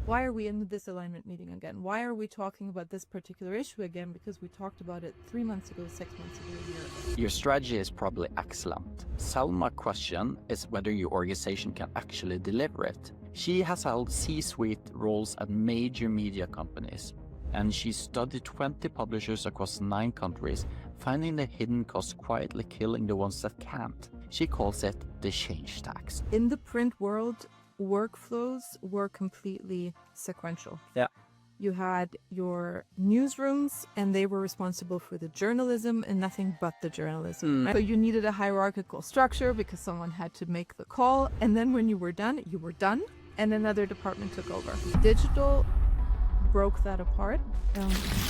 Why are we in this alignment meeting again? Why are we talking about this particular issue again? Because we talked about it 3 months ago, 6 months ago, a year ago. Your strategy is probably excellent. Selma's question is whether your organization can actually deliver it. She has held C-suite roles at major media companies, and she studied 20 publishers across 9 countries, finding the hidden costs quietly killing the ones that can't. She calls it the change tax. In the print world, workflows were completely sequential. Yeah. You had your newsrooms, and they were responsible for the journalism and nothing but the journalism. Right? So you needed a hierarchical structure because someone had to make the call, and then when you were done, and another department took over. Digital broke that apart.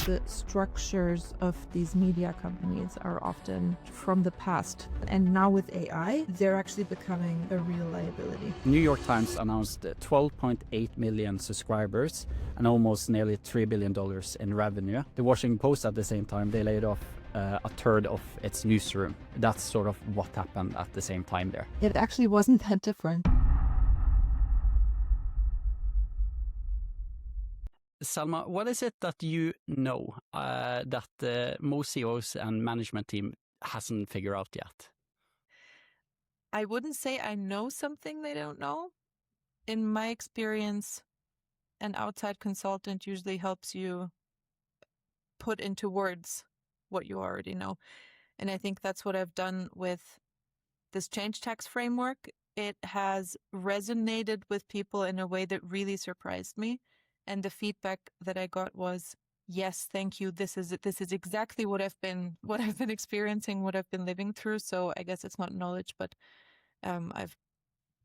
The structures of these media companies are often from the past, and now with AI, they're actually becoming a real liability. New York Times announced 12.8 million subscribers and almost nearly $3 billion in revenue. The Washington Post at the same time, they laid off a third of its newsroom. That's sort of what happened at the same time there. It actually wasn't that different. Selma, what is it that you know that most CEOs and management team hasn't figured out yet? I wouldn't say I know something they don't know. In my experience, an outside consultant usually helps you put into words what you already know. And I think that's what I've done with this change tax framework. It has resonated with people in a way that really surprised me. And the feedback that I got was, yes, thank you. This is exactly what I've been experiencing, what I've been living through. So I guess it's not knowledge, but I've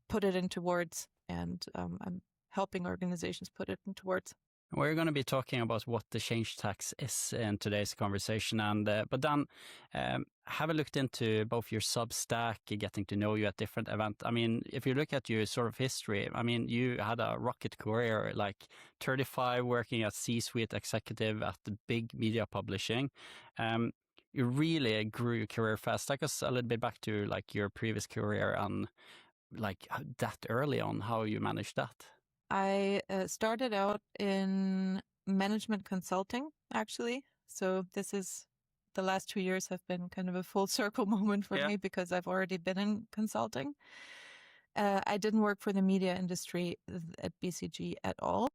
put it into words, and I'm helping organizations put it into words. We're going to be talking about what the change tax is in today's conversation, and but then have a look into both your Substack, getting to know you at different events. I mean, if you look at your sort of history, I mean, you had a rocket career, like 35 working as C-suite executive at the big media publishing. You really grew your career fast. Take us a little bit back to like your previous career and like that early on, how you managed that. I started out in management consulting, actually. So the last 2 years have been kind of a full circle moment for me because I've already been in consulting. I didn't work for the media industry at BCG at all.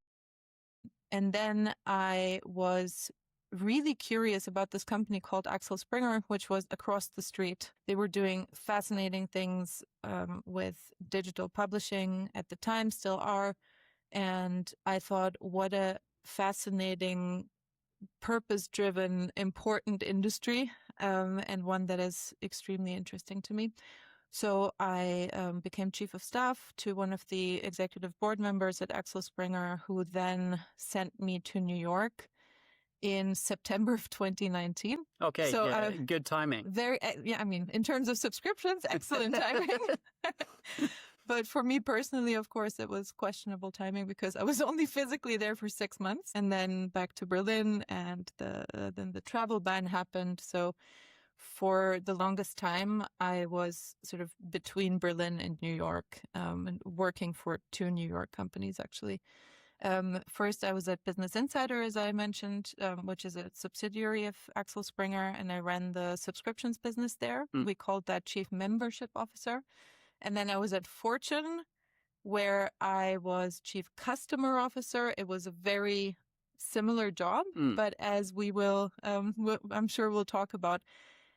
And then I was really curious about this company called Axel Springer, which was across the street. They were doing fascinating things with digital publishing at the time, still are. And I thought, what a fascinating, purpose-driven, important industry, and one that is extremely interesting to me. So I became chief of staff to one of the executive board members at Axel Springer, who then sent me to New York in September of 2019. Okay, so good timing. I mean, in terms of subscriptions, excellent timing. But for me personally, of course, it was questionable timing because I was only physically there for 6 months, and then back to Berlin, and then the travel ban happened. So for the longest time, I was sort of between Berlin and New York, and working for 2 New York companies, actually. First, I was at Business Insider, as I mentioned, which is a subsidiary of Axel Springer, and I ran the subscriptions business there. We called that Chief Membership Officer. And then I was at Fortune, where I was Chief Customer Officer. It was a very similar job, but as we will, I'm sure we'll talk about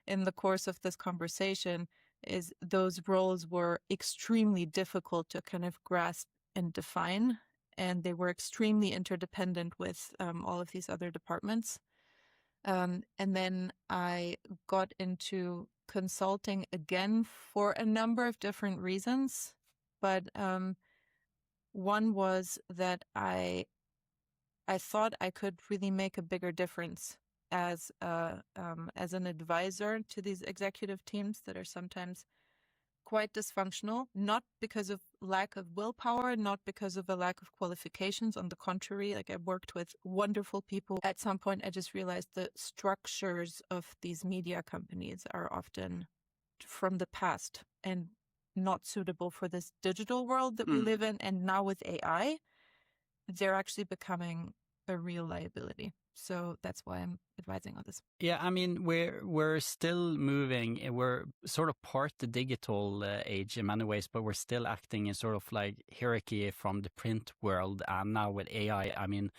in the course of this conversation, is those roles were extremely difficult to kind of grasp and define, and they were extremely interdependent with all of these other departments. And then I got into consulting again for a number of different reasons. But one was that I thought I could really make a bigger difference as an advisor to these executive teams that are sometimes quite dysfunctional, not because of lack of willpower, not because of a lack of qualifications. On the contrary, like I worked with wonderful people. At some point, I just realized the structures of these media companies are often from the past and not suitable for this digital world that we live in. And now with AI, they're actually becoming a real liability. So that's why I'm advising on this. Yeah, I mean, we're still moving. We're sort of part the digital age in many ways, but we're still acting in sort of like hierarchy from the print world. And now with AI, I mean,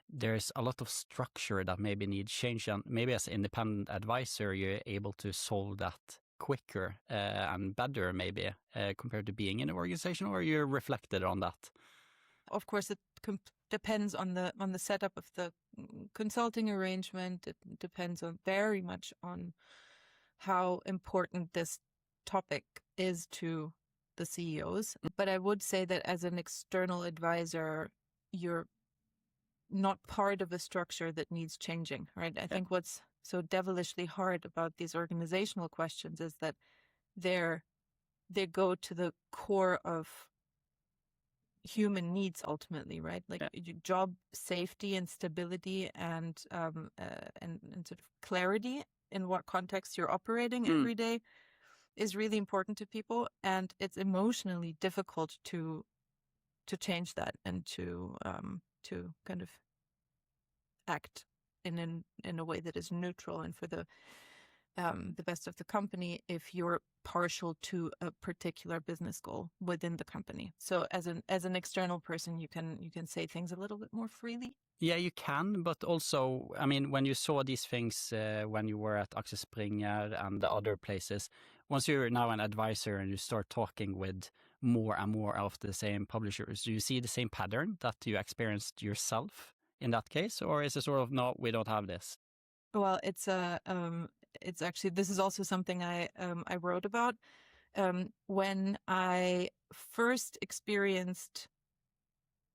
there's a lot of structure that maybe needs change. And maybe as an independent advisor, you're able to solve that quicker and better, maybe compared to being in an organization, or you're reflected on that. Of course, it depends on the setup of the consulting arrangement. It depends on very much on how important this topic is to the CEOs. But I would say that as an external advisor, you're not part of a structure that needs changing, right? I think what's so devilishly hard about these organizational questions is that they go to the core of human needs ultimately, right? Like job safety and stability and sort of clarity in what context you're operating every day is really important to people, and it's emotionally difficult to change that and to kind of act in a way that is neutral and for the best of the company if you're partial to a particular business goal within the company. So as an external person, you can say things a little bit more freely. Yeah, you can, but also, I mean, when you saw these things when you were at Axel Springer and the other places, once you're now an advisor and you start talking with more and more of the same publishers, do you see the same pattern that you experienced yourself in that case, or is it sort of, no, we don't have this? Well, it's actually, this is also something I wrote about when I first experienced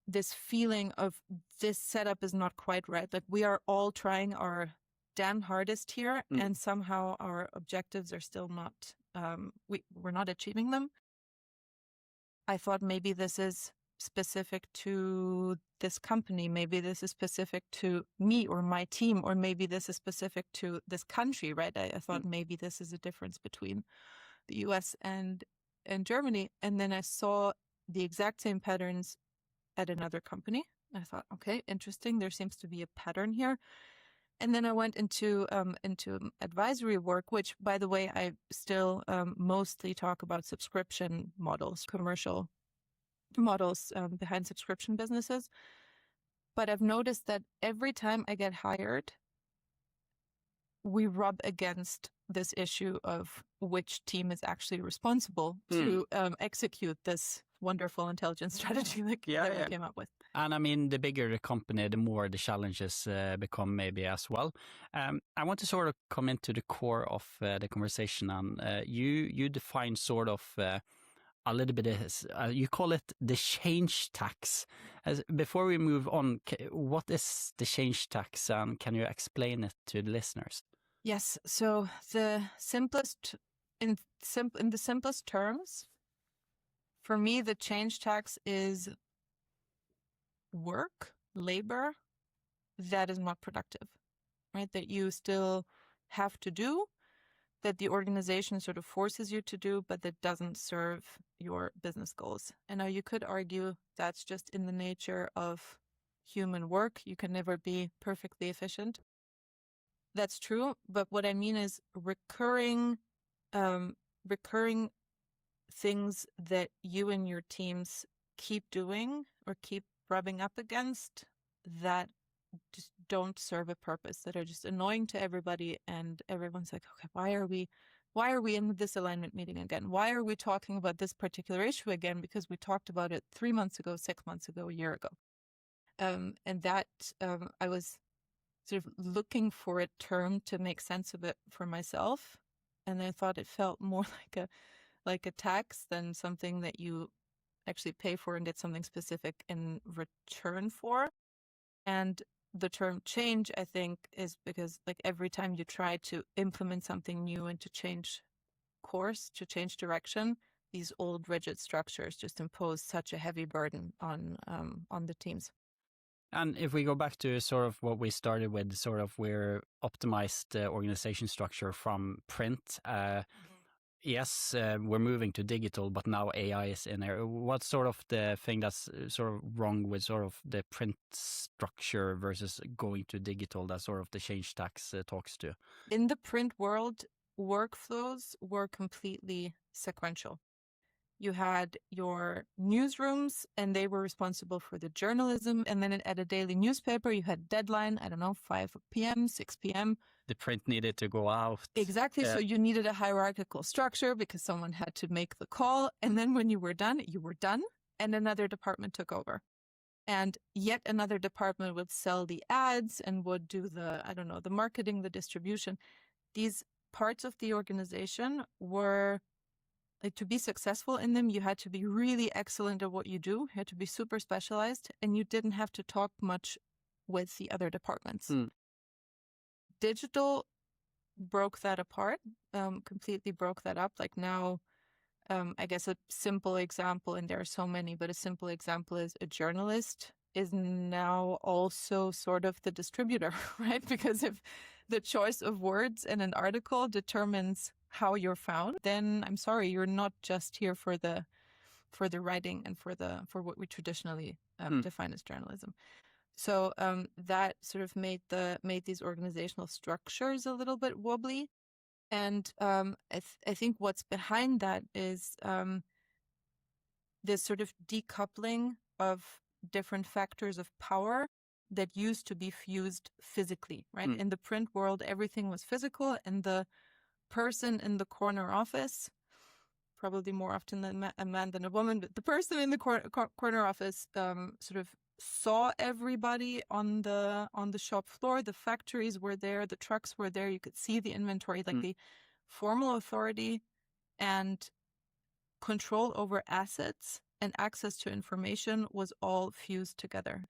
this feeling of this setup is not quite right. Like we are all trying our damn hardest here, and somehow our objectives are still not. We're not achieving them. I thought maybe this is specific to this company. Maybe this is specific to me or my team, or maybe this is specific to this country, right? I thought maybe this is a difference between the US and Germany. And then I saw the exact same patterns at another company. I thought, okay, interesting. There seems to be a pattern here. And then I went into advisory work, which, by the way, I still mostly talk about subscription models, commercial models behind subscription businesses. But I've noticed that every time I get hired, we rub against this issue of which team is actually responsible to execute this wonderful intelligence strategy that we came up with. And I mean, the bigger the company, the more the challenges become maybe as well. I want to sort of come into the core of the conversation, and you define sort of a little bit of, you call it the change tax. Before we move on, what is the change tax, and can you explain it to the listeners? Yes, so the simplest, in the simplest terms, for me, the change tax is work, labor that is not productive, right? That you still have to do, that the organization sort of forces you to do, but that doesn't serve your business goals. And now you could argue that's just in the nature of human work. You can never be perfectly efficient. That's true. But what I mean is recurring things that you and your teams keep doing or keep rubbing up against that just don't serve a purpose, that are just annoying to everybody, and everyone's like, okay, why are we in this alignment meeting again? Why are we talking about this particular issue again? Because we talked about it 3 months ago, 6 months ago, a year ago. And that I was sort of looking for a term to make sense of it for myself, and I thought it felt more like a tax than something that you actually pay for and get something specific in return for. And the term change, I think, is because like every time you try to implement something new and to change course, to change direction, these old rigid structures just impose such a heavy burden on the teams. And if we go back to sort of what we started with, sort of we're optimized organization structure from print, yes, we're moving to digital, but now AI is in there. What's sort of the thing that's sort of wrong with sort of the print structure versus going to digital that sort of the change tax talks to? In the print world, workflows were completely sequential. You had your newsrooms, and they were responsible for the journalism. And then at a daily newspaper, you had deadline, I don't know, 5 p.m., 6 p.m. The print needed to go out. Exactly. So you needed a hierarchical structure because someone had to make the call. And then when you were done, and another department took over. And yet another department would sell the ads and would do the, I don't know, the marketing, the distribution. These parts of the organization were, like, to be successful in them, you had to be really excellent at what you do. You had to be super specialized, and you didn't have to talk much with the other departments. Digital broke that apart, completely broke that up. Like now, I guess a simple example, and there are so many, but a simple example is a journalist is now also sort of the distributor, right? Because if the choice of words in an article determines how you're found, then I'm sorry, you're not just here for the writing and for what we traditionally define as journalism. So that sort of made these organizational structures a little bit wobbly. And I think what's behind that is this sort of decoupling of different factors of power that used to be fused physically, right? In the print world, everything was physical, and the person in the corner office, probably more often than a man than a woman, but the person in the corner office sort of saw everybody on the shop floor. The factories were there, the trucks were there. You could see the inventory, like the formal authority and control over assets and access to information was all fused together.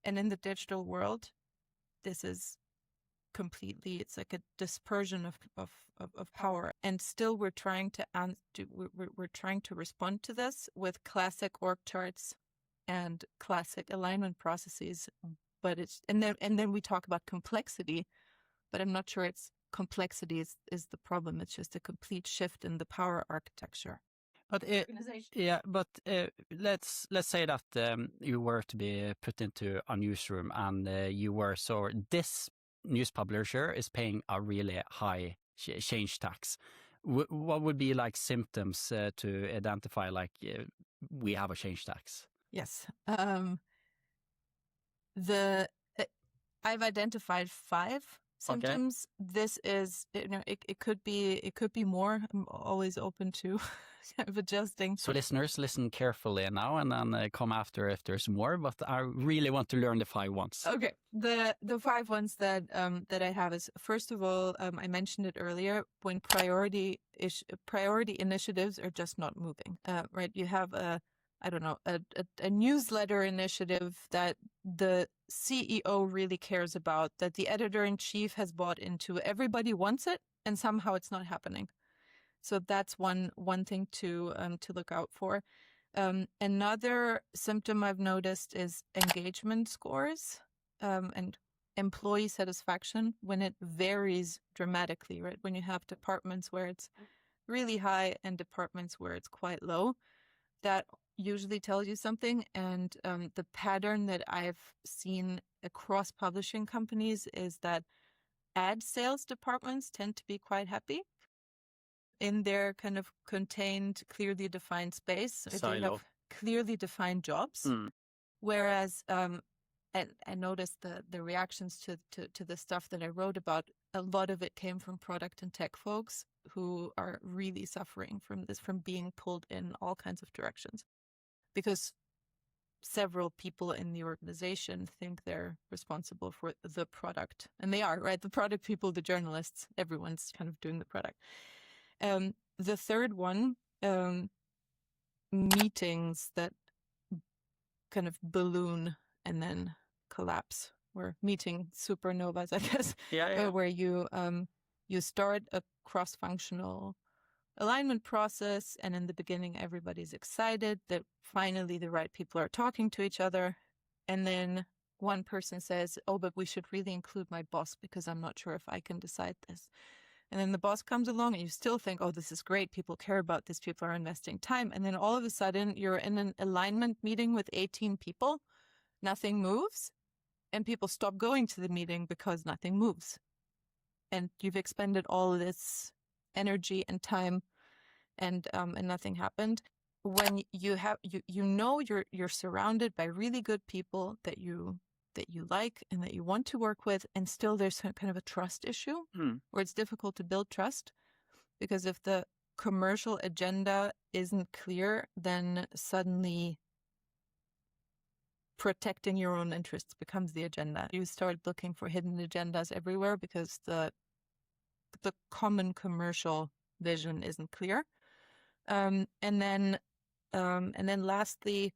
And in the digital world, this is completely, it's like a dispersion of power. And still we're trying to respond to this with classic org charts and classic alignment processes. But it's, and then we talk about complexity, but I'm not sure it's complexity is the problem. It's just a complete shift in the power architecture. But let's say that you were to be put into a newsroom, and you were, so this news publisher is paying a really high change tax. What would be like symptoms to identify like we have a change tax? Yes. I've identified 5 symptoms. Okay. This is, it could be more. I'm always open to kind of adjusting. So listeners, listen carefully now, and then come after if there's more, but I really want to learn the 5 ones. Okay. The 5 ones that I have is, first of all, I mentioned it earlier, when priority initiatives are just not moving, right? You have a newsletter initiative that the CEO really cares about, that the editor-in-chief has bought into. Everybody wants it, and somehow it's not happening. So that's one thing to look out for. Another symptom I've noticed is engagement scores and employee satisfaction, when it varies dramatically, right? When you have departments where it's really high and departments where it's quite low, that usually tells you something. And the pattern that I've seen across publishing companies is that ad sales departments tend to be quite happy in their kind of contained, clearly defined space. They have clearly defined jobs. Whereas I noticed the reactions to the stuff that I wrote about, a lot of it came from product and tech folks who are really suffering from this, from being pulled in all kinds of directions, because several people in the organization think they're responsible for the product. And they are, right? The product people, the journalists, everyone's kind of doing the product. The third one, meetings that kind of balloon and then collapse, or meeting supernovas, I guess. Where you start a cross-functional alignment process, and in the beginning everybody's excited that finally the right people are talking to each other, and then one person says, oh, but we should really include my boss because I'm not sure if I can decide this. And then the boss comes along and you still think, oh, this is great. People care about this. People are investing time. And then all of a sudden you're in an alignment meeting with 18 people. Nothing moves. And people stop going to the meeting because nothing moves. And you've expended all of this energy and time and nothing happened. When you have, you're surrounded by really good people that you like and that you want to work with, and still there's some kind of a trust issue where it's difficult to build trust, because if the commercial agenda isn't clear, then suddenly protecting your own interests becomes the agenda. You start looking for hidden agendas everywhere because the common commercial vision isn't clear. And then lastly,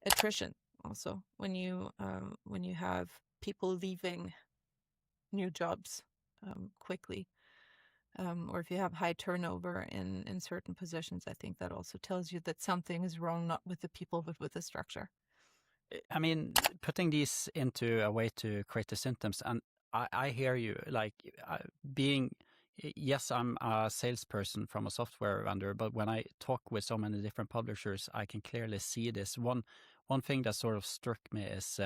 attrition. Also, when you have people leaving new jobs quickly, or if you have high turnover in certain positions, I think that also tells you that something is wrong, not with the people, but with the structure. I mean, putting these into a way to create the symptoms, and I hear you, like being, yes, I'm a salesperson from a software vendor, but when I talk with so many different publishers, I can clearly see this. One thing that sort of struck me is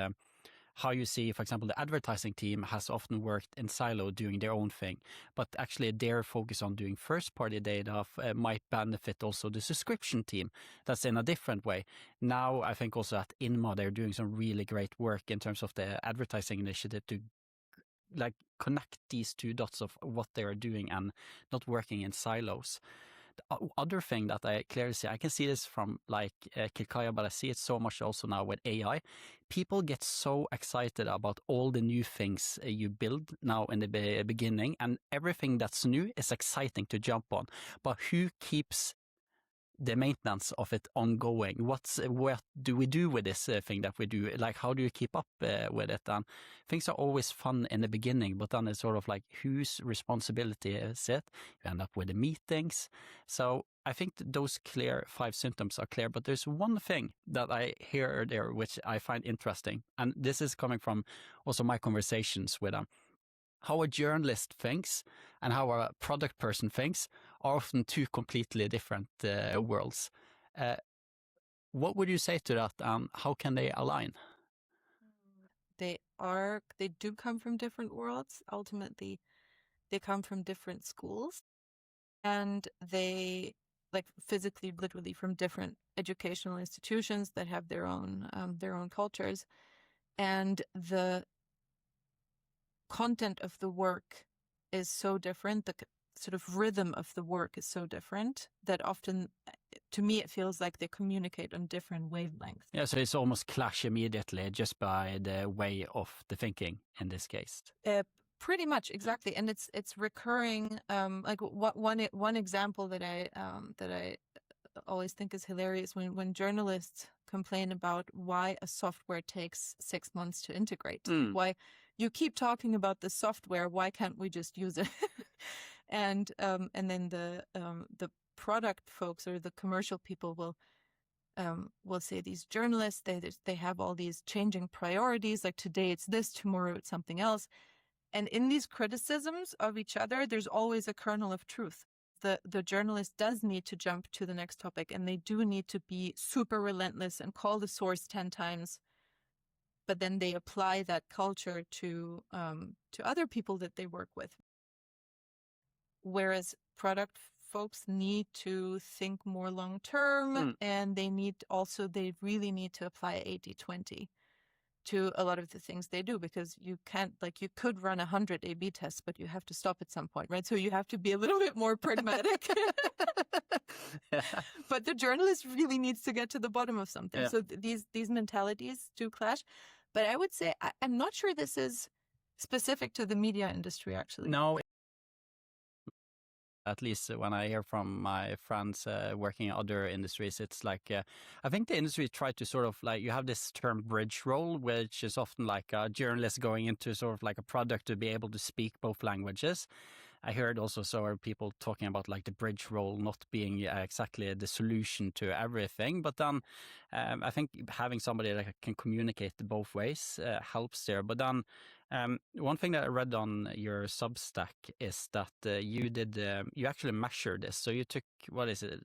how you see, for example, the advertising team has often worked in silo doing their own thing, but actually their focus on doing first-party data might benefit also the subscription team. That's in a different way. Now, I think also at Inma, they're doing some really great work in terms of the advertising initiative to like connect these two dots of what they are doing and not working in silos. The other thing that I clearly see, I can see this from like Kilkaya, but I see it so much also now with AI. People get so excited about all the new things you build now in the beginning, and everything that's new is exciting to jump on. But who keeps the maintenance of it ongoing? What do we do with this thing that we do? Like, how do you keep up with it? And things are always fun in the beginning, but then it's sort of like, whose responsibility is it? You end up with the meetings. So I think those 5 symptoms are clear, but there's one thing that I hear there, which I find interesting. And this is coming from also my conversations with them. How a journalist thinks and how a product person thinks are often two completely different worlds. What would you say to that? How can they align? They do come from different worlds. Ultimately, they come from different schools, and they, like, physically, literally from different educational institutions that have their own cultures, and the content of the work is so different. The sort of rhythm of the work is so different that often, to me, it feels like they communicate on different wavelengths. Yeah, so it's almost clash immediately just by the way of the thinking in this case. Pretty much, exactly, and it's recurring. Like one example that I always think is hilarious when journalists complain about why a software takes 6 months to integrate. Why you keep talking about the software? Why can't we just use it? And then the product folks or the commercial people will say these journalists, they have all these changing priorities. Like today it's this, tomorrow it's something else. And in these criticisms of each other, there's always a kernel of truth. The journalist does need to jump to the next topic, and they do need to be super relentless and call the source 10 times. But then they apply that culture to other people that they work with. Whereas product folks need to think more long term, and they really need to apply 80-20 to a lot of the things they do, because you can't, like, you could run 100 A/B tests, but you have to stop at some point, right? So you have to be a little bit more pragmatic. Yeah. But the journalist really needs to get to the bottom of something. Yeah. So these mentalities do clash. But I would say I'm not sure this is specific to the media industry, actually. No. At least when I hear from my friends working in other industries, it's like, I think the industry tried to sort of like, you have this term bridge role, which is often like a journalist going into sort of like a product to be able to speak both languages. I heard also so people talking about like the bridge role not being exactly the solution to everything, but then I think having somebody that can communicate both ways helps there. But then one thing that I read on your Substack is that you actually measured this. So you took, what is it,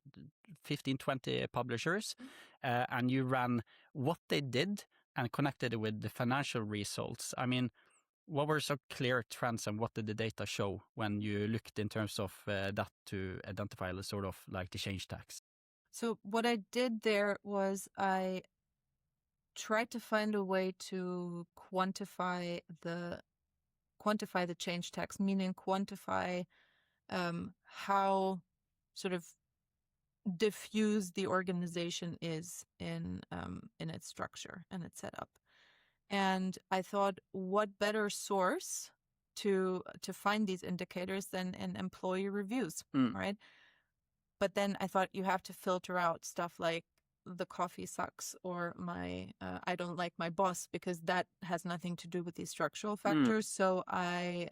15, 20 publishers, and you ran what they did and connected it with the financial results. I mean, what were some clear trends and what did the data show when you looked in terms of that to identify the sort of like the change tax? So what I did there was I tried to find a way to quantify the change tax, meaning quantify how sort of diffuse the organization is in its structure and its setup. And I thought, what better source to find these indicators than in employee reviews, right? But then I thought you have to filter out stuff like the coffee sucks or I don't like my boss, because that has nothing to do with these structural factors. So I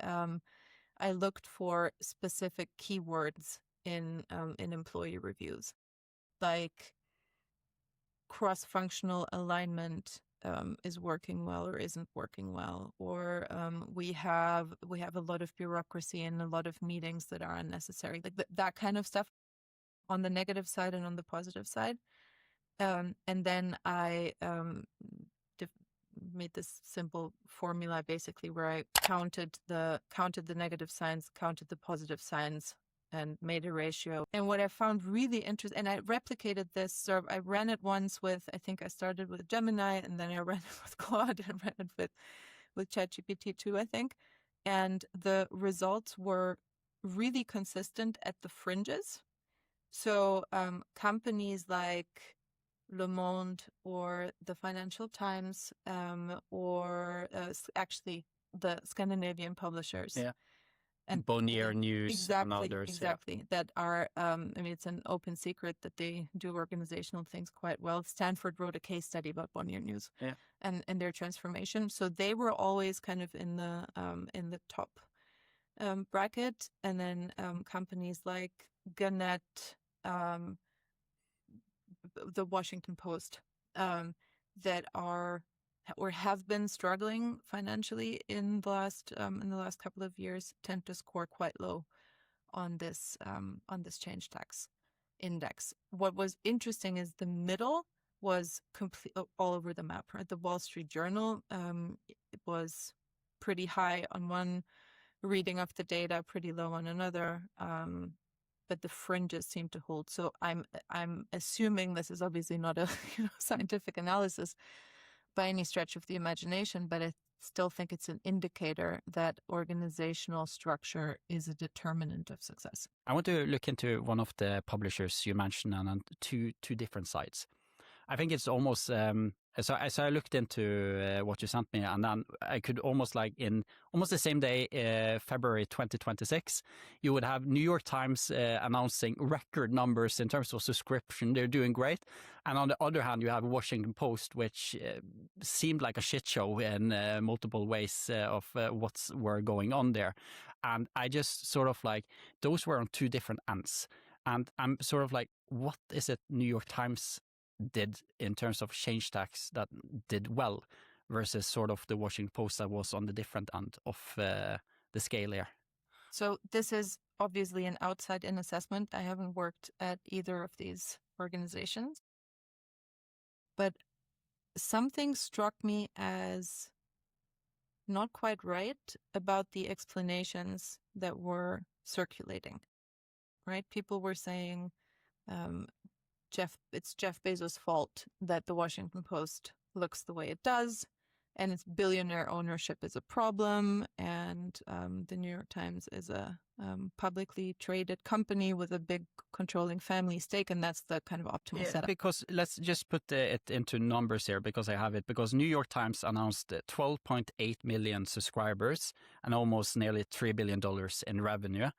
looked for specific keywords in employee reviews, like cross-functional alignment is working well or isn't working well, or we have a lot of bureaucracy and a lot of meetings that are unnecessary, like that kind of stuff on the negative side and on the positive side. And then I made this simple formula basically where I counted the negative signs, counted the positive signs, and made a ratio. And what I found really interesting, and I replicated this, so I ran it once with, I think I started with Gemini, and then I ran it with Claude, and ran it with ChatGPT too, I think. And the results were really consistent at the fringes. So companies like Le Monde or the Financial Times, or actually the Scandinavian publishers. Yeah. And Bonnier News and others. Exactly. That are, I mean, it's an open secret that they do organizational things quite well. Stanford wrote a case study about Bonnier News and their transformation. So they were always kind of in the top bracket. And then companies like Gannett, the Washington Post, that are or have been struggling financially in the last couple of years tend to score quite low on this change tax index. What was interesting is the middle was complete all over the map. Right? The Wall Street Journal it was pretty high on one reading of the data, pretty low on another. But the fringes seem to hold. So I'm assuming this is obviously not a scientific analysis by any stretch of the imagination, but I still think it's an indicator that organizational structure is a determinant of success. I want to look into one of the publishers you mentioned on two different sites. I think it's almost so I looked into what you sent me, and then I could almost like in almost the same day, February 2026, you would have New York Times announcing record numbers in terms of subscription. They're doing great. And on the other hand, you have Washington Post, which seemed like a shit show in multiple ways of what's were going on there. And I just sort of like, those were on two different ends. And I'm sort of like, what is it New York Times did in terms of change tax that did well versus sort of the Washington Post that was on the different end of the scale here? So this is obviously an outside-in assessment. I haven't worked at either of these organizations. But something struck me as not quite right about the explanations that were circulating, right? People were saying, it's Jeff Bezos' fault that the Washington Post looks the way it does, and its billionaire ownership is a problem, and the New York Times is a publicly traded company with a big controlling family stake, and that's the kind of optimal setup. Because let's just put it into numbers here, because I have it. Because New York Times announced 12.8 million subscribers and almost nearly $3 billion in revenue.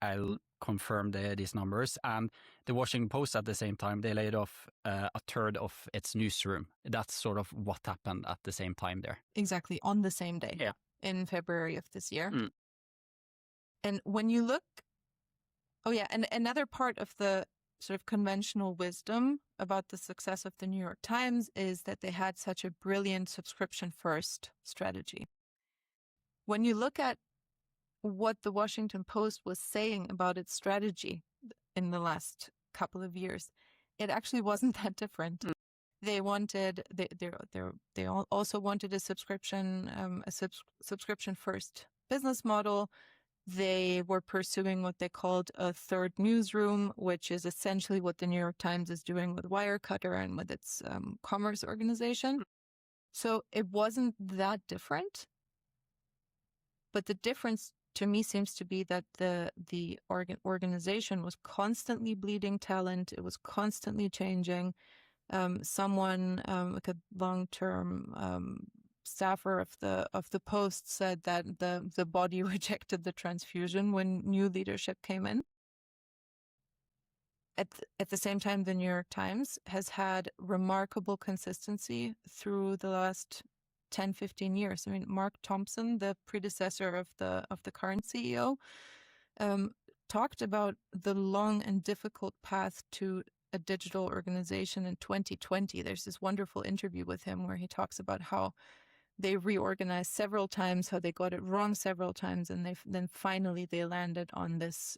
I'll confirm these numbers. And the Washington Post at the same time, they laid off a third of its newsroom. That's sort of what happened at the same time there. Exactly, on the same day, in February of this year. And when you look, and another part of the sort of conventional wisdom about the success of the New York Times is that they had such a brilliant subscription first strategy. When you look at what the Washington Post was saying about its strategy in the last couple of years, it actually wasn't that different. They wanted they also wanted a subscription first business model. They were pursuing what they called a third newsroom, which is essentially what the New York Times is doing with Wirecutter and with its commerce organization. So it wasn't that different. But the difference to me seems to be that the organization was constantly bleeding talent. It was constantly changing. Someone like a long-term staffer of the Post said that the body rejected the transfusion when new leadership came in. At the same time, the New York Times has had remarkable consistency through the last 10, 15 years. I mean, Mark Thompson, the predecessor of the current CEO, talked about the long and difficult path to a digital organization in 2020. There's this wonderful interview with him where he talks about how they reorganized several times, how they got it wrong several times, and then finally they landed on this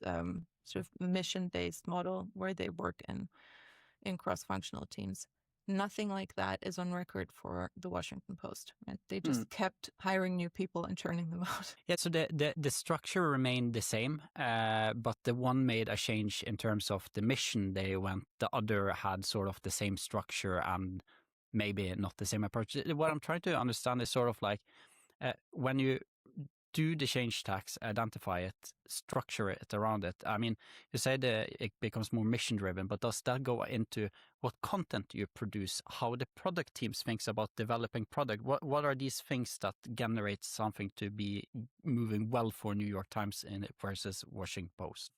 sort of mission-based model where they work in cross-functional teams. Nothing like that is on record for the Washington Post. Right? They just kept hiring new people and churning them out. Yeah, so the structure remained the same, but the one made a change in terms of the mission they went. The other had sort of the same structure and maybe not the same approach. What I'm trying to understand is sort of like when you do the change tax, identify it, structure it around it. I mean, you say that it becomes more mission driven, but does that go into what content you produce, how the product teams thinks about developing product? What are these things that generate something to be moving well for New York Times versus Washington Post?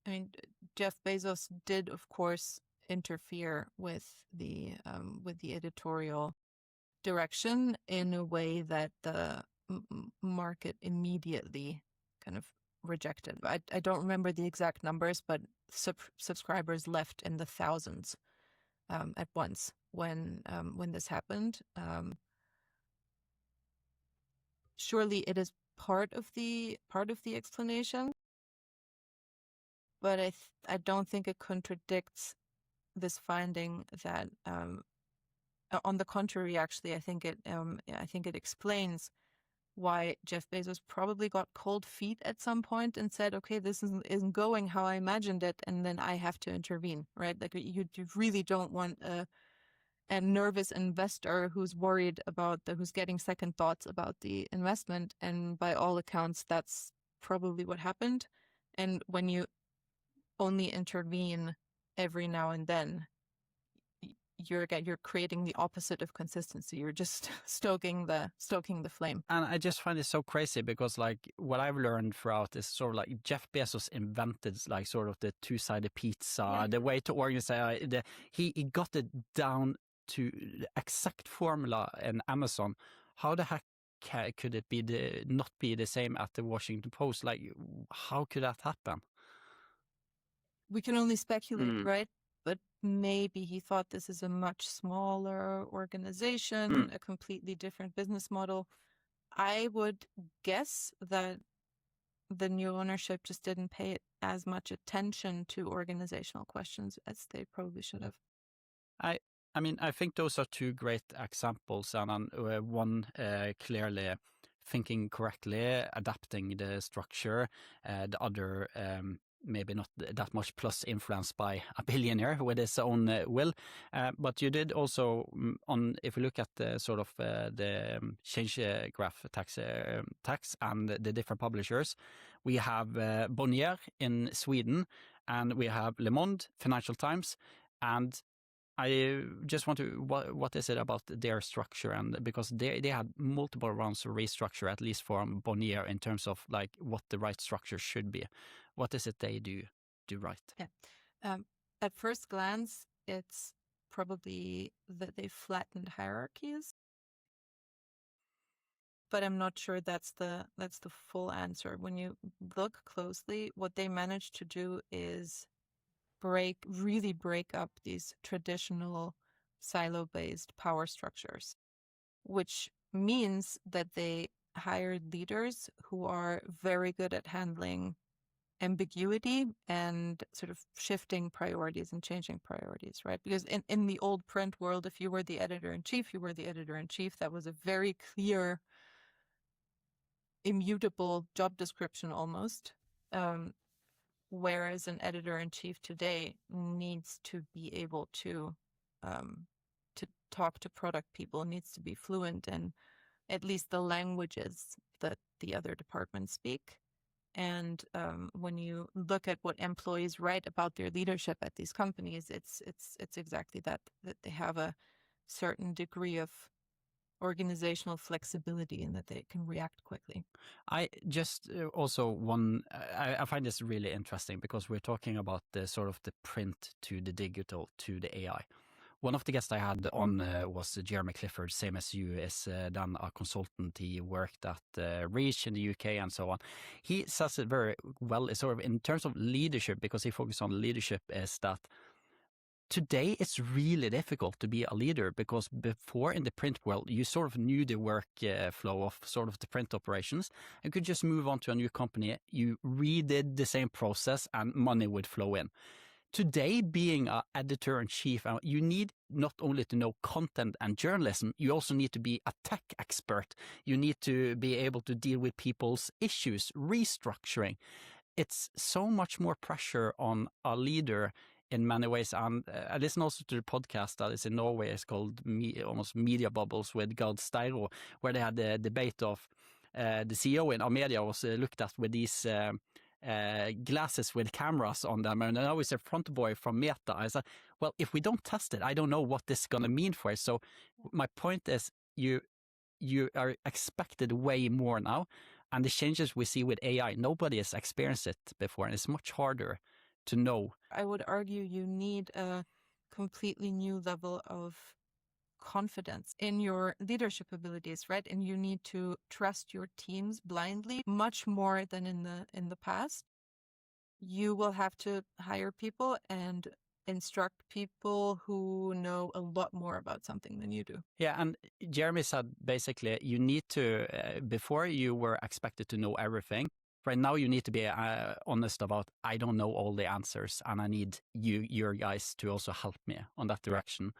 I mean, Jeff Bezos did, of course, interfere with the editorial direction in a way that the market immediately kind of rejected. I don't remember the exact numbers, but subscribers left in the thousands at once when this happened. Surely it is part of the explanation, but I don't think it contradicts this finding that on the contrary, actually, I think it explains why Jeff Bezos probably got cold feet at some point and said, okay, this isn't going how I imagined it, and then I have to intervene, right? Like you really don't want a nervous investor who's worried about who's getting second thoughts about the investment, and by all accounts, that's probably what happened. And when you only intervene every now and then, you're creating the opposite of consistency. You're just stoking the flame. And I just find it so crazy because like what I've learned throughout is sort of like Jeff Bezos invented like sort of the two-sided pizza, the way to organize he got it down to the exact formula in Amazon. How the heck could it be not be the same at the Washington Post? Like how could that happen? We can only speculate, right? But maybe he thought this is a much smaller organization, a completely different business model. I would guess that the new ownership just didn't pay as much attention to organizational questions as they probably should have. I mean, I think those are two great examples, and one clearly thinking correctly, adapting the structure, the other maybe not that much plus influenced by a billionaire with his own will. But you did also if you look at the sort of the change graph tax and the different publishers, we have Bonnier in Sweden, and we have Le Monde, Financial Times, and I just want to, what is it about their structure? And because they had multiple rounds of restructure, at least for Bonnier, in terms of like what the right structure should be. What is it they do right? Yeah. At first glance, it's probably that they flattened hierarchies. but I'm not sure that's the full answer. When you look closely, what they managed to do is really break up these traditional silo-based power structures, which means that they hired leaders who are very good at handling ambiguity and sort of shifting priorities and changing priorities, right? Because in the old print world, if you were the editor-in-chief, you were the editor-in-chief. That was a very clear, immutable job description almost. Whereas an editor-in-chief today needs to be able to talk to product people, needs to be fluent in at least the languages that the other departments speak. And when you look at what employees write about their leadership at these companies, it's exactly that they have a certain degree of organizational flexibility and that they can react quickly. I just I find this really interesting because we're talking about the sort of the print to the digital to the AI. One of the guests I had on was Jeremy Clifford, same as you, is then a consultant. He worked at Reach in the UK and so on. He says it very well, sort of in terms of leadership, because he focuses on leadership, is that today it's really difficult to be a leader because before in the print world, you sort of knew the work flow of sort of the print operations and could just move on to a new company. You redid the same process and money would flow in. Today, being an editor-in-chief, you need not only to know content and journalism, you also need to be a tech expert. You need to be able to deal with people's issues, restructuring. It's so much more pressure on a leader in many ways. And I listen also to the podcast that is in Norway. It's called almost Media Bubbles with Gard Steiro, where they had the debate of the CEO in Amedia was looked at with these glasses with cameras on them, and now it's a front boy from Meta. I said, well, if we don't test it, I don't know what this is going to mean for it. So my point is you are expected way more now, and the changes we see with AI, nobody has experienced it before, and it's much harder to know. I would argue you need a completely new level of confidence in your leadership abilities, right? And you need to trust your teams blindly much more than in the past. You will have to hire people and instruct people who know a lot more about something than you do. Yeah, and Jeremy said basically you need to, before you were expected to know everything, right now you need to be honest about, I don't know all the answers and I need your guys to also help me on that direction.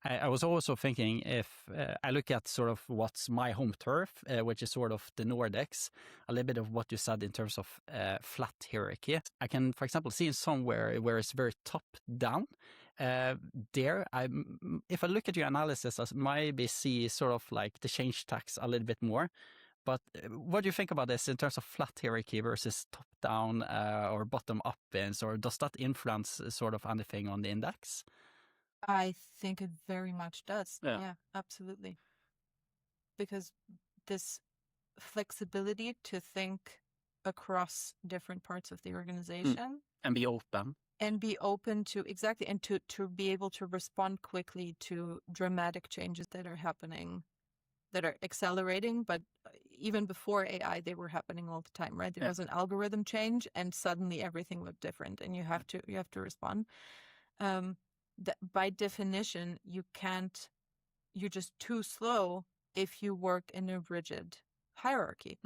I was also thinking if I look at sort of what's my home turf, which is sort of the Nordics, a little bit of what you said in terms of flat hierarchy. I can, for example, see in somewhere where it's very top down. If I look at your analysis, I maybe see sort of like the change tax a little bit more. But what do you think about this in terms of flat hierarchy versus top down or bottom up? Or does that influence sort of anything on the index? I think it very much does. Yeah, absolutely. Because this flexibility to think across different parts of the organization. And be open. And be open to, exactly, and to be able to respond quickly to dramatic changes that are happening, that are accelerating, but even before AI, they were happening all the time, right? There was an algorithm change and suddenly everything looked different and you have to respond. By definition, you're just too slow if you work in a rigid hierarchy.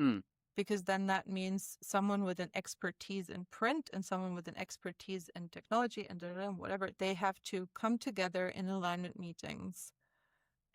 Because then that means someone with an expertise in print and someone with an expertise in technology and whatever, they have to come together in alignment meetings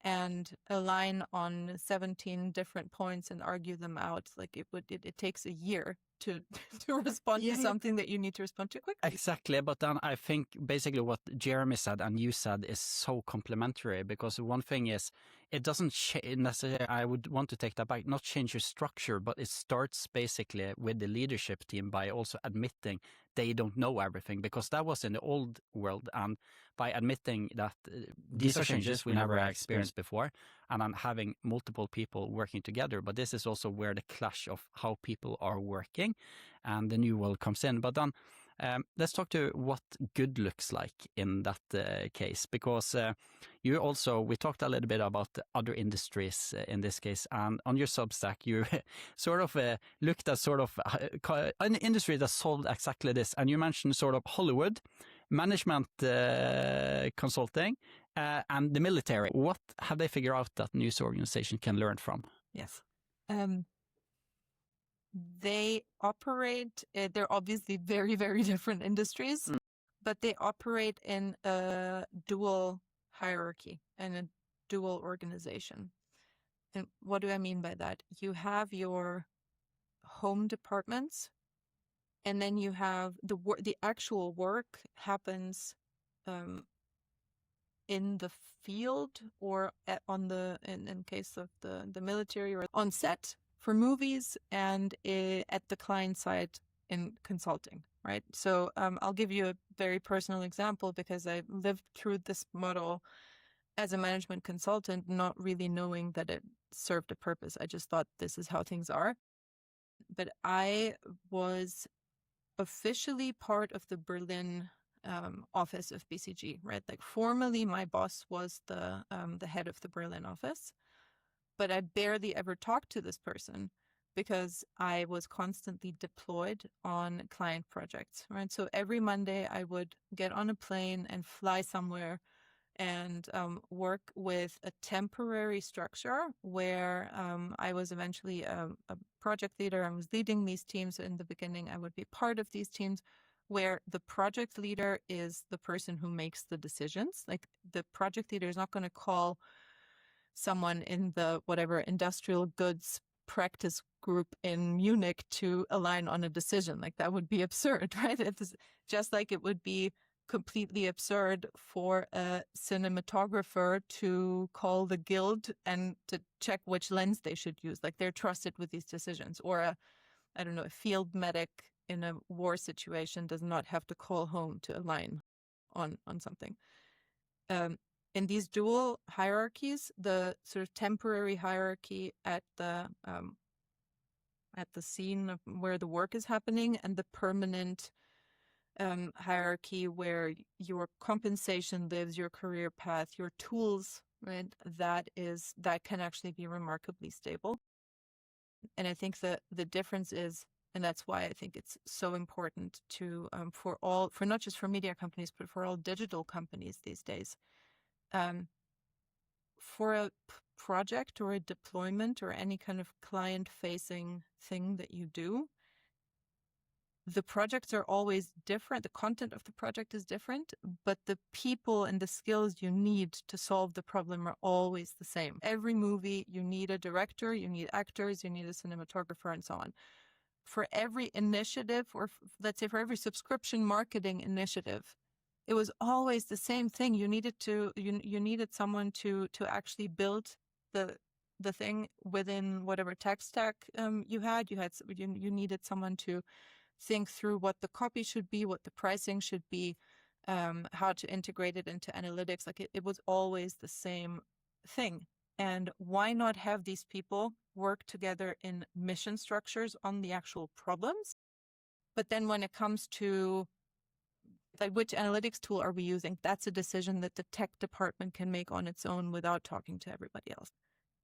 and align on 17 different points and argue them out. Like it takes a year to respond to something that you need to respond to quickly. Exactly. But then I think basically what Jeremy said and you said is so complementary, because one thing is it doesn't necessarily, I would want to take that back, not change your structure, but it starts basically with the leadership team by also admitting they don't know everything, because that was in the old world. And by admitting that these are changes we never experienced before, and then having multiple people working together. But this is also where the clash of how people are working and the new world comes in. But then Let's talk to what good looks like in that case, because we talked a little bit about the other industries in this case, and on your Substack, you sort of looked at sort of an industry that solved exactly this, and you mentioned sort of Hollywood, management consulting, and the military. What have they figured out that news organization can learn from? Yes. They operate, they're obviously very, very different industries, but they operate in a dual hierarchy and a dual organization. And what do I mean by that? You have your home departments, and then you have the actual work happens in the field or in case of the military, or on set for movies, and at the client side in consulting, right? So I'll give you a very personal example, because I lived through this model as a management consultant, not really knowing that it served a purpose. I just thought this is how things are. But I was officially part of the Berlin office of BCG, right? Like formally, my boss was the head of the Berlin office, but I barely ever talked to this person because I was constantly deployed on client projects, right? So every Monday I would get on a plane and fly somewhere and work with a temporary structure where I was eventually a project leader. I was leading these teams. In the beginning, I would be part of these teams where the project leader is the person who makes the decisions. Like, the project leader is not going to call someone in the whatever industrial goods practice group in Munich to align on a decision. Like, that would be absurd, right? It's just like it would be completely absurd for a cinematographer to call the guild and to check which lens they should use. Like, they're trusted with these decisions. Or a field medic in a war situation does not have to call home to align on something. In these dual hierarchies, the sort of temporary hierarchy at the scene of where the work is happening, and the permanent hierarchy where your compensation lives, your career path, your tools, right? That can actually be remarkably stable. And I think that the difference is, and that's why I think it's so important to for not just for media companies, but for all digital companies these days. For a project or a deployment or any kind of client-facing thing that you do, the projects are always different. The content of the project is different, but the people and the skills you need to solve the problem are always the same. Every movie, you need a director, you need actors, you need a cinematographer, and so on. For every initiative, or let's say for every subscription marketing initiative, it was always the same thing. You needed someone to actually build the thing within whatever tech stack you had. You needed someone to think through what the copy should be, what the pricing should be, how to integrate it into analytics. Like, it was always the same thing. And why not have these people work together in mission structures on the actual problems? But then when it comes to like which analytics tool are we using, that's a decision that the tech department can make on its own without talking to everybody else.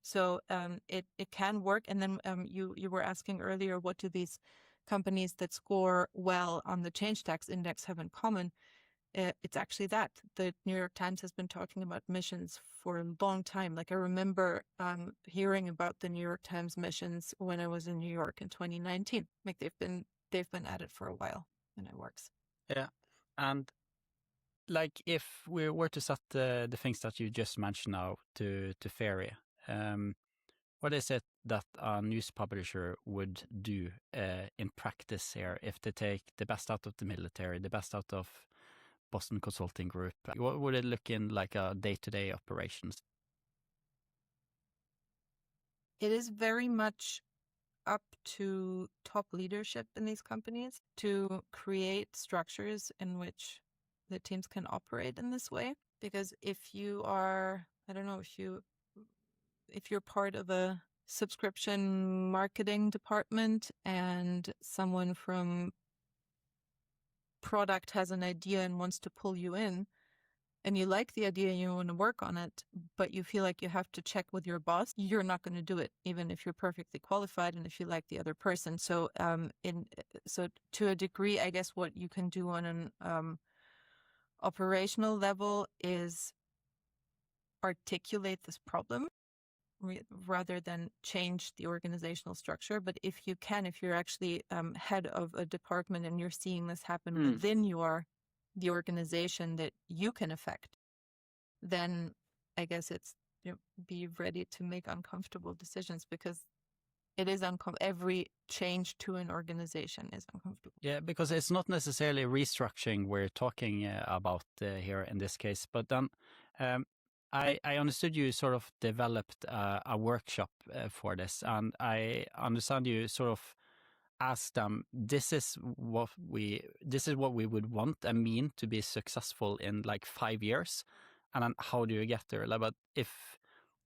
So it can work. And then you were asking earlier, what do these companies that score well on the change tax index have in common? It's actually that the New York Times has been talking about missions for a long time. Like, I remember hearing about the New York Times missions when I was in New York in 2019. Like, they've been at it for a while, and it works. Yeah, and like, if we were to set the things that you just mentioned now to ferry, what is it that a news publisher would do in practice here if they take the best out of the military, the best out of Boston Consulting Group? What would it look in like a day-to-day operations? It is very much up to top leadership in these companies to create structures in which the teams can operate in this way. Because if you are, I don't know, if you're part of a subscription marketing department and someone from product has an idea and wants to pull you in, and you like the idea and you want to work on it, but you feel like you have to check with your boss, you're not going to do it, even if you're perfectly qualified and if you like the other person. So, so to a degree, I guess what you can do on an operational level is articulate this problem rather than change the organizational structure. But if you're actually head of a department and you're seeing this happen within the organization that you can affect, then I guess it's be ready to make uncomfortable decisions, because it is every change to an organization is uncomfortable. Yeah, because it's not necessarily restructuring we're talking about here in this case, but then I understood you sort of developed a workshop for this, and I understand you sort of asked them, this is what we would want and mean to be successful in like 5 years, and then how do you get there? Like, but if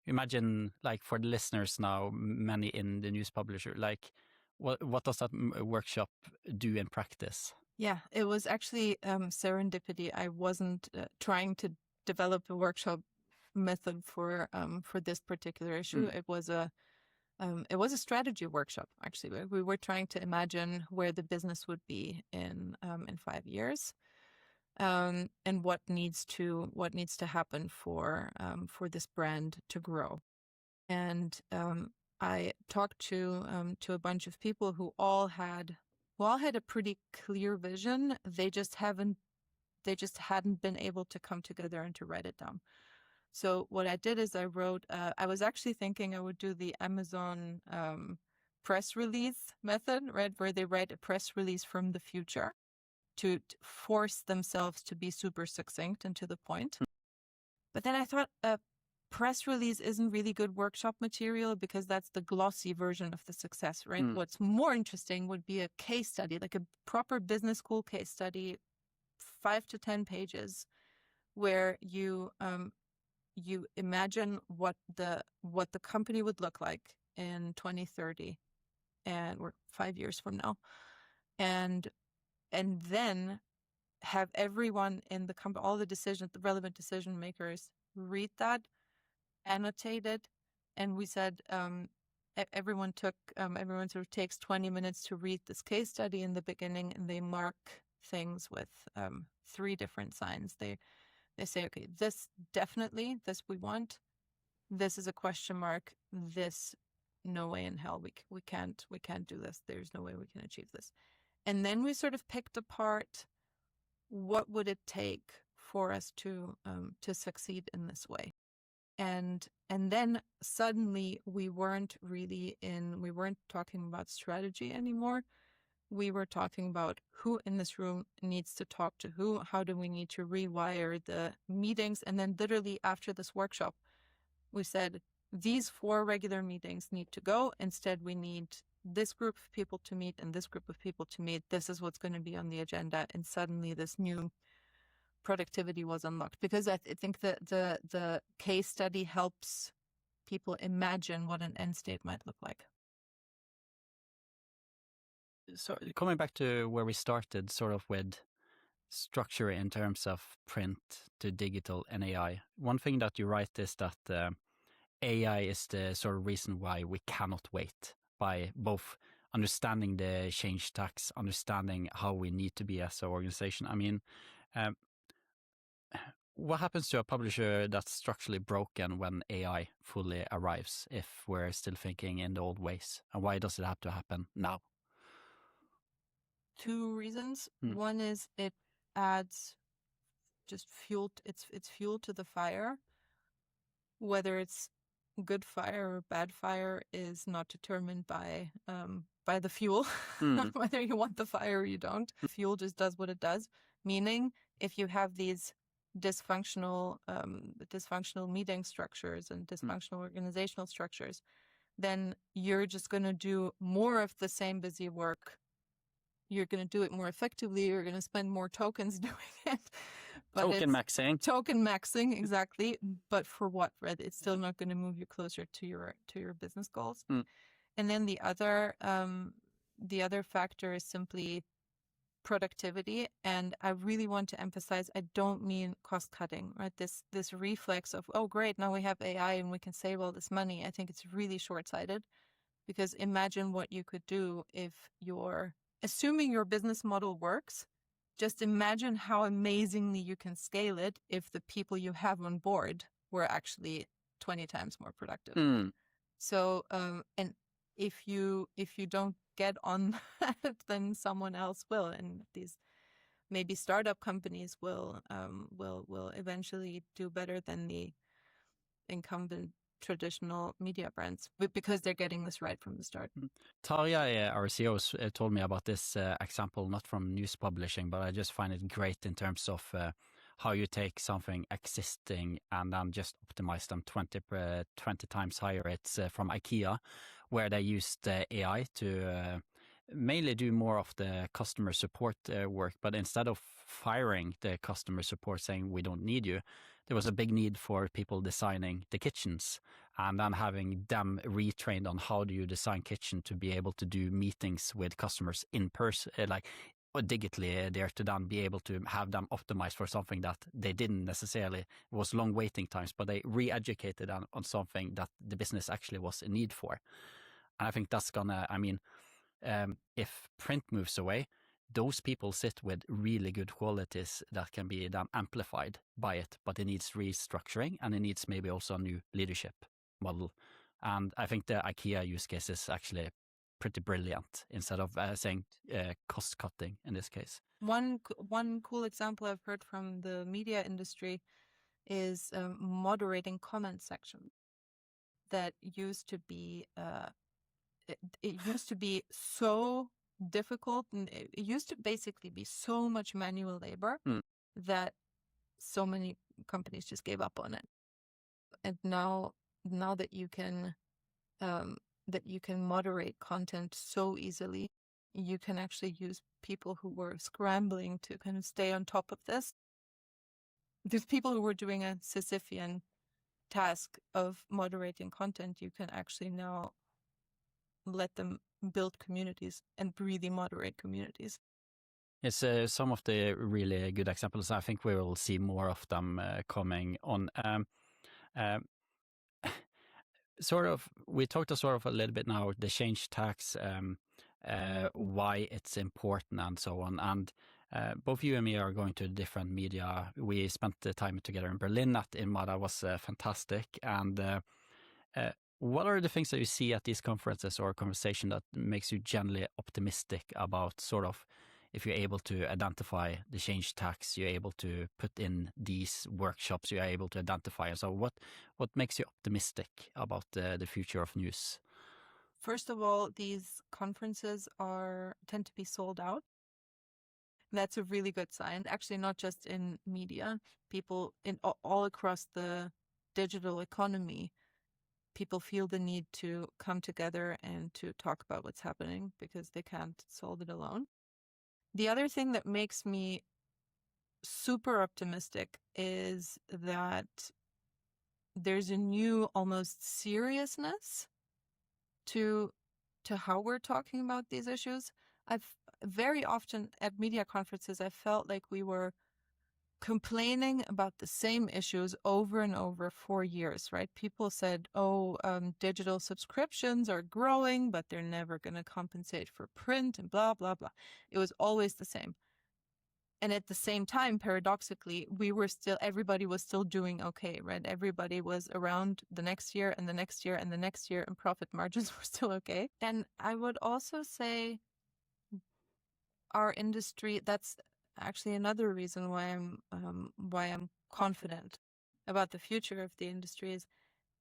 imagine, like, for the listeners now, many in the news publisher, like what does that workshop do in practice? Yeah, it was actually serendipity. I wasn't trying to develop a workshop method for this particular issue. It was a strategy workshop, actually. We were trying to imagine where the business would be in 5 years, and what needs to happen for this brand to grow. And I talked to a bunch of people who all had a pretty clear vision. They just hadn't been able to come together and to write it down. So what I did is I wrote, I was actually thinking I would do the Amazon press release method, right, where they write a press release from the future to force themselves to be super succinct and to the point. But then I thought a press release isn't really good workshop material, because that's the glossy version of the success, right? What's more interesting would be a case study, like a proper business school case study, 5 to 10 pages, where you imagine what the company would look like in 2030, and we're 5 years from now, and then have everyone in the company, all the relevant decision makers, read that, annotate it, and we said everyone sort of takes 20 minutes to read this case study in the beginning, and they mark things with 3 different signs. They say, okay, this definitely, this we want, this is a question mark, this no way in hell we can't do this, there's no way we can achieve this. And then we sort of picked apart, what would it take for us to succeed in this way. And then suddenly we weren't talking about strategy anymore. We were talking about who in this room needs to talk to who, how do we need to rewire the meetings. And then literally after this workshop, we said, these 4 regular meetings need to go. Instead, we need this group of people to meet and this group of people to meet. This is what's going to be on the agenda. And suddenly this new productivity was unlocked, because I think that the case study helps people imagine what an end state might look like. So coming back to where we started, sort of with structure in terms of print to digital and AI, one thing that you write is that AI is the sort of reason why we cannot wait, by both understanding the change tax, understanding how we need to be as an organization. I mean, what happens to a publisher that's structurally broken when AI fully arrives, if we're still thinking in the old ways? And why does it have to happen now? 2 reasons. One is it adds just fuel. It's fuel to the fire. Whether it's good fire or bad fire is not determined by the fuel, whether you want the fire or you don't. The fuel just does what it does. Meaning, if you have these dysfunctional meeting structures and dysfunctional organizational structures, then you're just going to do more of the same busy work. You're going to do it more effectively. You're going to spend more tokens doing it. But token maxing, exactly. But for what, right? It's still not going to move you closer to your business goals. And then the other factor is simply productivity. And I really want to emphasize, I don't mean cost cutting, right? This reflex of, oh, great, now we have AI and we can save all this money. I think it's really short-sighted, because imagine what you could do if assuming your business model works, just imagine how amazingly you can scale it if the people you have on board were actually 20 times more productive. So, and if you don't get on that, then someone else will, and these maybe startup companies will eventually do better than the incumbent traditional media brands, because they're getting this right from the start. Tarja, our CEO, told me about this example, not from news publishing, but I just find it great in terms of how you take something existing and then just optimize them 20 times higher. It's from IKEA, where they used AI to mainly do more of the customer support work. But instead of firing the customer support saying, we don't need you, there was a big need for people designing the kitchens and then having them retrained on how do you design kitchen to be able to do meetings with customers in person, or digitally there, to then be able to have them optimized for something that they didn't necessarily, it was long waiting times, but they re-educated on something that the business actually was in need for. And I think that's gonna, if print moves away, those people sit with really good qualities that can be then amplified by it, but it needs restructuring and it needs maybe also a new leadership model. And I think the IKEA use case is actually pretty brilliant instead of saying cost cutting in this case. One cool example I've heard from the media industry is moderating comment section. That used to be it used to be so difficult, and it used to basically be so much manual labor that so many companies just gave up on it. And now that you can moderate content so easily, you can actually use people who were scrambling to kind of stay on top of this. There's people who were doing a Sisyphean task of moderating content. You can actually now let them build communities and really moderate communities. It's some of the really good examples. I think we will see more of them coming on. We talked a little bit now, the change tax, why it's important and so on. And both you and me are going to different media. We spent the time together in Berlin at INMA. That was fantastic. And what are the things that you see at these conferences or conversation that makes you generally optimistic about if you're able to identify the change tax, you're able to put in these workshops, you're able to identify. So what makes you optimistic about the future of news? First of all, these conferences tend to be sold out. That's a really good sign. Actually, not just in media, people all across the digital economy, people feel the need to come together and to talk about what's happening because they can't solve it alone. The other thing that makes me super optimistic is that there's a new almost seriousness to how we're talking about these issues. I've very often at media conferences, I felt like we were complaining about the same issues over and over for years, right? People said, digital subscriptions are growing, but they're never going to compensate for print and blah, blah, blah. It was always the same. And at the same time, paradoxically, everybody was still doing okay, right? Everybody was around the next year and the next year and the next year, and profit margins were still okay. And I would also say our industry, that's actually another reason why I'm confident about the future of the industry, is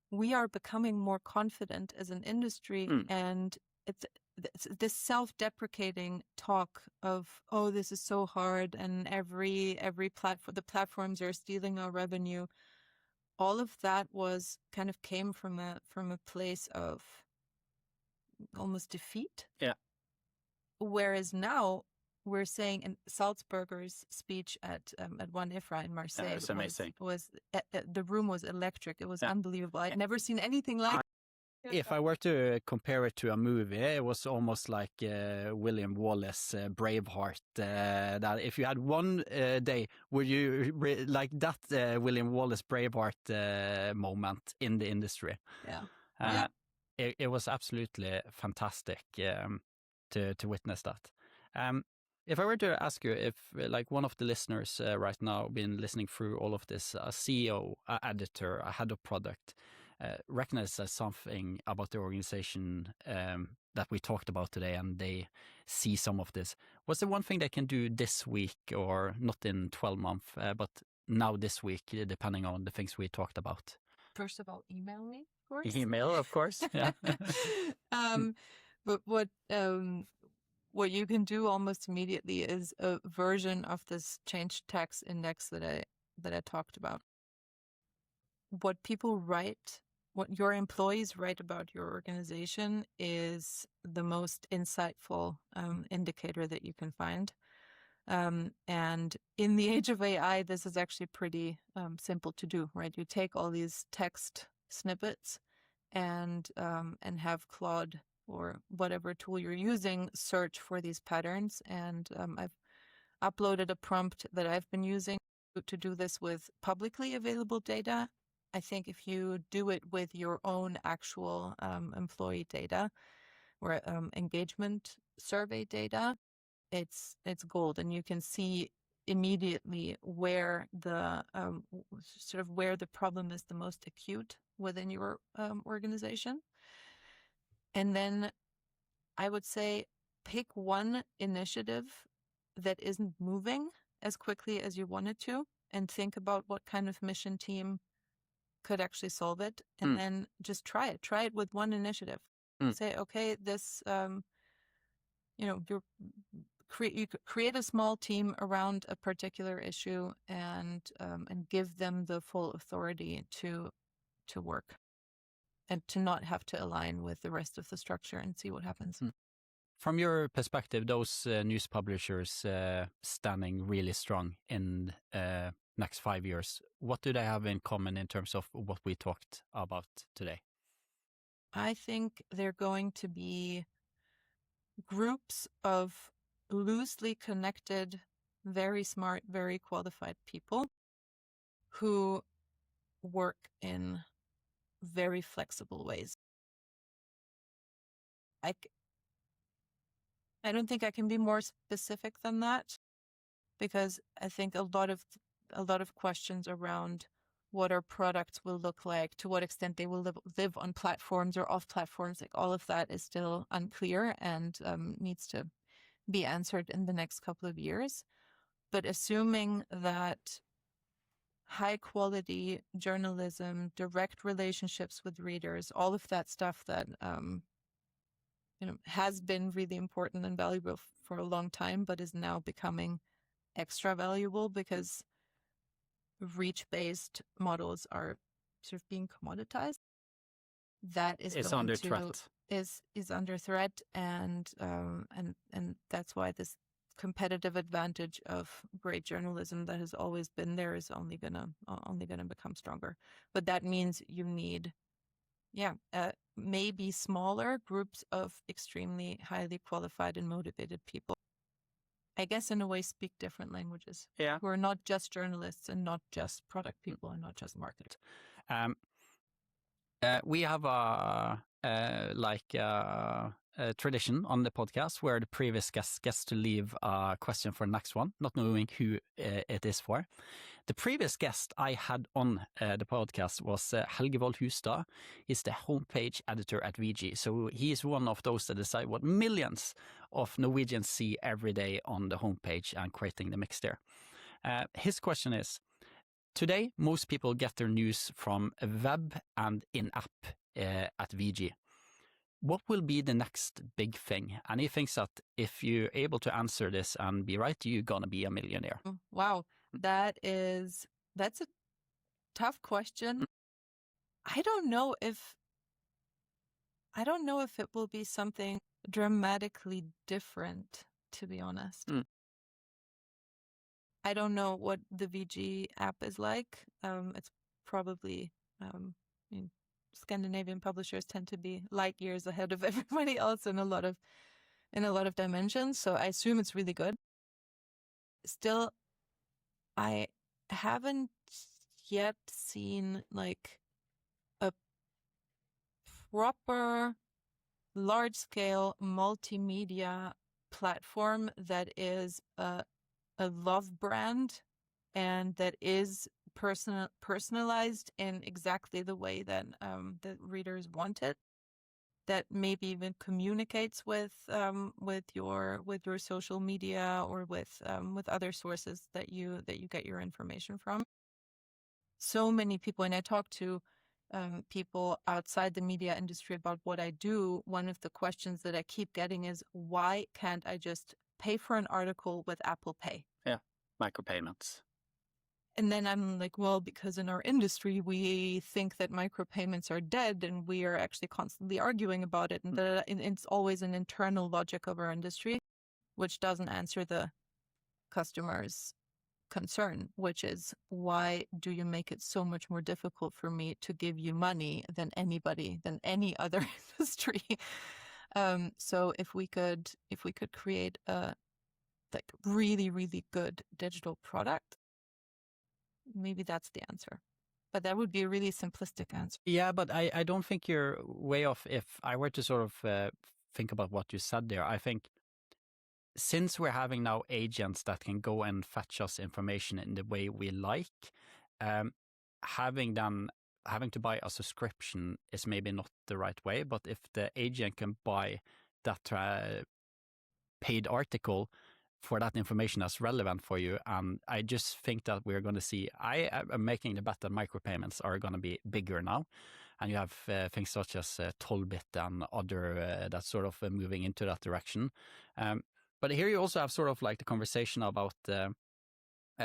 we are becoming more confident as an industry. And it's this self-deprecating talk of, this is so hard, and every platform, the platforms are stealing our revenue. All of that came from a place of almost defeat. Yeah. Whereas now we're saying, in Salzburger's speech at One IFRA in Marseille, it's amazing. Was the room was electric. It was unbelievable. I'd never seen anything like if I were to compare it to a movie, it was almost like William Wallace Braveheart. That if you had one day, would you like that William Wallace Braveheart moment in the industry? Yeah. It was absolutely fantastic to witness that. If I were to ask you if, like, one of the listeners right now been listening through all of this, a CEO, a editor, a head of product, recognizes something about the organization that we talked about today, and they see some of this, what's the one thing they can do this week, or not in 12 months, but now this week, depending on the things we talked about? First of all, email me, of course. Email, of course. Yeah. But what you can do almost immediately is a version of this change tax index that I talked about. What people write, what your employees write about your organization is the most insightful indicator that you can find. And in the age of AI, this is actually pretty simple to do, right? You take all these text snippets and have Claude or whatever tool you're using search for these patterns. And I've uploaded a prompt that I've been using to do this with publicly available data. I think if you do it with your own actual employee data or engagement survey data, it's gold, and you can see immediately where the where the problem is the most acute within your organization. And then I would say pick one initiative that isn't moving as quickly as you want it to, and think about what kind of mission team could actually solve it, and then just try it with one initiative. Say, okay, this you create a small team around a particular issue, and give them the full authority to work, and to not have to align with the rest of the structure, and see what happens. From your perspective, those news publishers standing really strong in next 5 years, what do they have in common in terms of what we talked about today? I think they're going to be groups of loosely connected, very smart, very qualified people who work in very flexible ways. I don't think I can be more specific than that, because I think a lot of questions around what our products will look like, to what extent they will live on platforms or off platforms, like all of that is still unclear and needs to be answered in the next couple of years. But assuming that high quality journalism, direct relationships with readers, all of that stuff that has been really important and valuable for a long time, but is now becoming extra valuable because reach-based models are sort of being commoditized. That is under threat. Is under threat, and that's why this competitive advantage of great journalism that has always been there is only gonna become stronger. But that means you need, maybe smaller groups of extremely highly qualified and motivated people. I guess in a way speak different languages. Yeah. Who are not just journalists and not just product people and not just market. We have a tradition on the podcast where the previous guest gets to leave a question for the next one, not knowing who it is for. The previous guest I had on the podcast was Helge Wold Hustad. He's the homepage editor at VG. So he is one of those that decide what millions of Norwegians see every day on the homepage and creating the mix there. His question is, today, most people get their news from a web and in-app at VG. What will be the next big thing? And he thinks that if you're able to answer this and be right, you're going to be a millionaire. Wow. That's a tough question. I don't know if it will be something dramatically different, to be honest. I don't know what the VG app is like. It's probably Scandinavian publishers tend to be light years ahead of everybody else in a lot of dimensions. So I assume it's really good. Still, I haven't yet seen like a proper large-scale multimedia platform that is a love brand and that is personalized in exactly the way that that readers want it. That maybe even communicates with your social media or with other sources that you get your information from. So many people, and I talk to people outside the media industry about what I do. One of the questions that I keep getting is, why can't I just pay for an article with Apple Pay? Yeah, micropayments. And then I'm like, well, because in our industry, we think that micropayments are dead, and we are actually constantly arguing about it. And it's always an internal logic of our industry, which doesn't answer the customer's concern, which is, why do you make it so much more difficult for me to give you money than any other industry? So if we could create a like really, really good digital product, maybe that's the answer. But that would be a really simplistic answer. Yeah, but I don't think you're way off. If I were to sort of think about what you said there, I think since we're having now agents that can go and fetch us information in the way we like, having to buy a subscription is maybe not the right way. But if the agent can buy that paid article for that information that's relevant for you, I just think that we're going to see, I am making the bet that micropayments are going to be bigger now. And you have things such as Tollbit and other that's sort of moving into that direction. But here you also have sort of like the conversation about,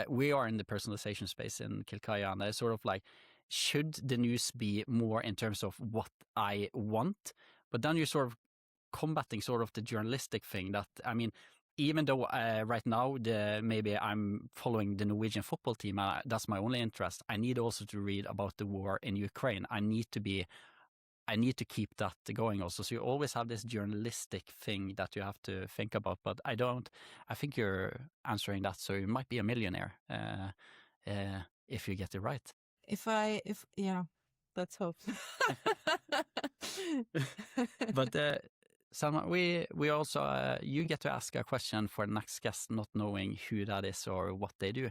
we are in the personalization space in Kilkaya, and it's sort of like, should the news be more in terms of what I want? But then you're sort of combating sort of the journalistic thing that, I mean, even though right now maybe I'm following the Norwegian football team, that's my only interest, I need also to read about the war in Ukraine. I need to keep that going also. So you always have this journalistic thing that you have to think about, but I think you're answering that. So you might be a millionaire if you get it right. Yeah, let's hope. But Selma, we also, you get to ask a question for the next guest, not knowing who that is or what they do.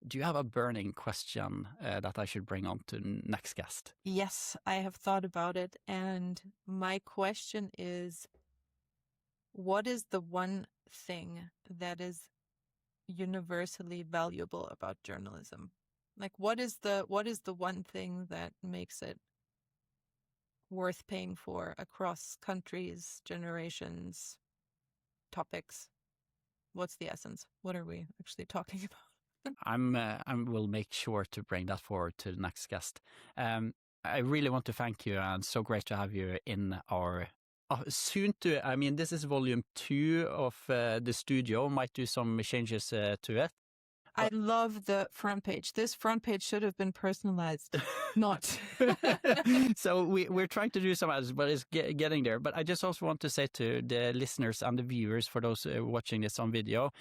Do you have a burning question that I should bring on to next guest? Yes, I have thought about it. And my question is, what is the one thing that is universally valuable about journalism? Like, what is the one thing that makes it worth paying for across countries, generations, topics? What's the essence? What are we actually talking about? I will make sure to bring that forward to the next guest. I really want to thank you, and so great to have you in our I mean, this is volume 2 of the studio. Might do some changes to it. I love the front page. This front page should have been personalized. Not. So we're trying to do some ads, but it's getting there. But I just also want to say to the listeners and the viewers, for those watching this on video,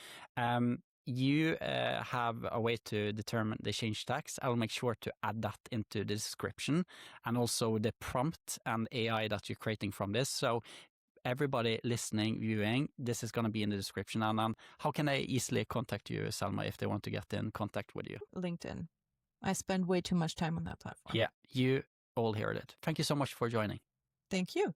you have a way to determine the change tax. I'll make sure to add that into the description, and also the prompt and AI that you're creating from this. So everybody listening, viewing, this is going to be in the description. And how can they easily contact you, Selma, if they want to get in contact with you? LinkedIn. I spend way too much time on that platform. Yeah, you all heard it. Thank you so much for joining. Thank you.